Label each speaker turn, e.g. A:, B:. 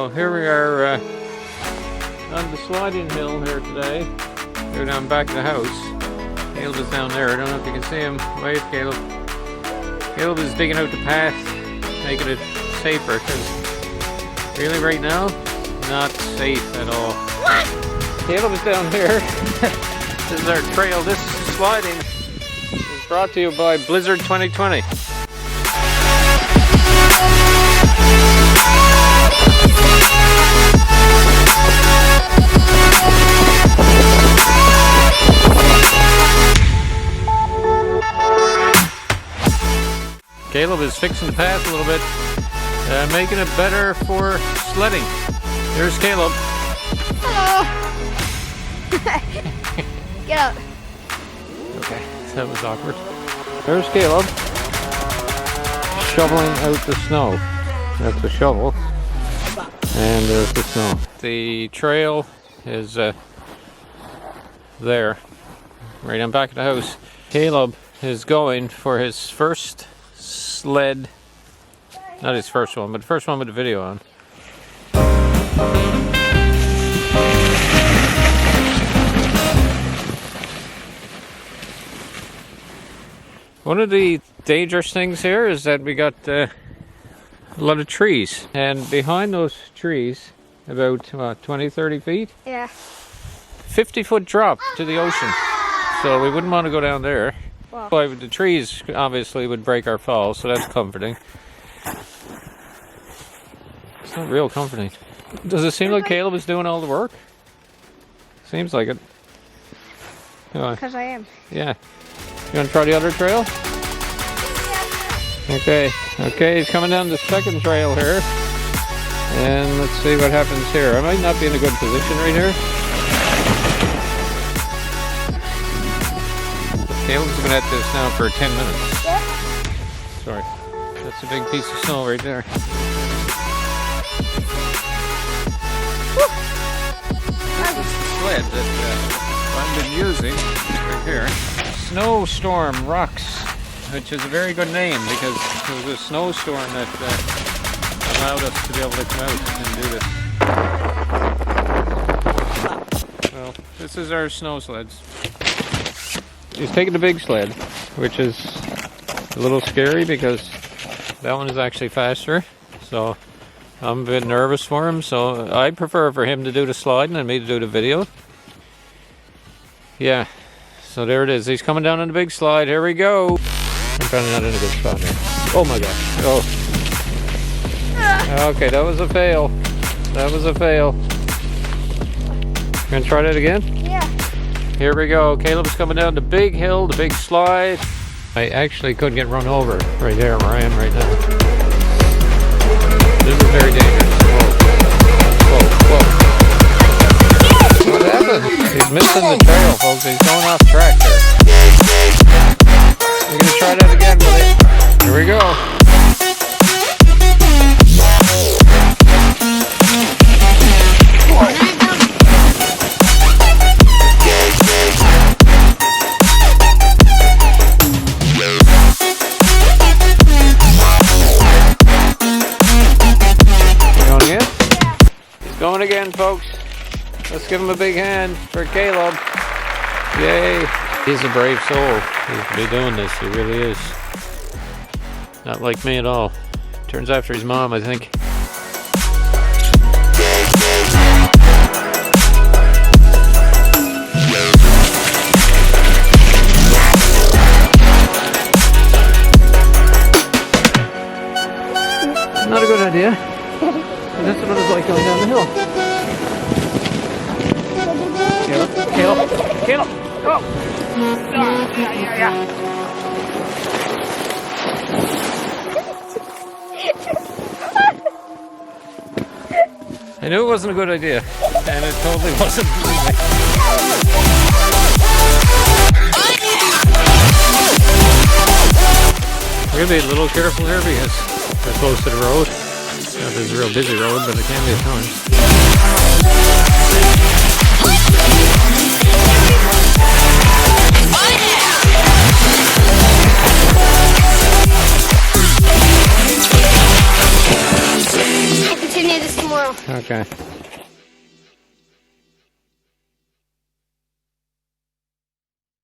A: So here we are on the sliding hill here today. We're down back of the house. Caleb is down there. I don't know if you can see him. Wave, Caleb. Caleb is digging out the path, making it safer, because really right now, not safe at all. What? Caleb is down here. This is our trail. This sliding is brought to you by Blizzard 2020. Caleb is fixing the path a little bit, making it better for sledding. There's Caleb.
B: Hello. Get out.
A: Okay, that was awkward. There's Caleb, shoveling out the snow. That's the shovel. And there's the snow. The trail is there, right on back of the house. Caleb is going for his first sled, not his first one, but the first one with the video on. One of the dangerous things here is that we got a lot of trees, and behind those trees, about 20-30 feet,
B: Yeah.
A: 50-foot drop to the ocean, so we wouldn't want to go down there.
B: Wow.
A: But the trees obviously would break our fall, so that's comforting. It's not real comforting. Does it seem like Caleb is doing all the work? Seems like it.
B: Because I am.
A: Yeah. You want to try the other trail? Okay. Okay, he's coming down the second trail here. And let's see what happens here. I might not be in a good position right here. Caleb's been at this now for 10 minutes.
B: Yep.
A: Sorry. That's a big piece of snow right there. This is the sled that I've been using right here. Snowstorm Rocks, which is a very good name because it was a snowstorm that allowed us to be able to come out and do this. Well, this is our snow sleds. He's taking the big sled, which is a little scary because that one is actually faster. So I'm a bit nervous for him. So I prefer for him to do the sliding and me to do the video. Yeah. So there it is. He's coming down on the big slide. Here we go. I'm probably not in a good spot here. Oh my gosh. Oh. Okay, that was a fail. That was a fail. Gonna try that again?
B: Yeah.
A: Here we go. Caleb's coming down the big hill, the big slide. I actually could get run over right there where I am right now. This is very dangerous. Whoa. Whoa, whoa. What happened? He's missing the trail, folks. He's going off track there. We're going to try that again, buddy. Here we go. Going again, folks. Let's give him a big hand for Caleb. Yay. He's a brave soul. He'll be doing this. He really is. Not like me at all. Turns after his mom, I think. Not a good idea. This is what it's like going down the hill. Caleb, go! Yeah. I knew it wasn't a good idea, and it totally wasn't. We're gonna be a little careful here because we're close to the road. This is a real busy road, but it can be at times.
B: I'll continue this tomorrow.
A: Okay.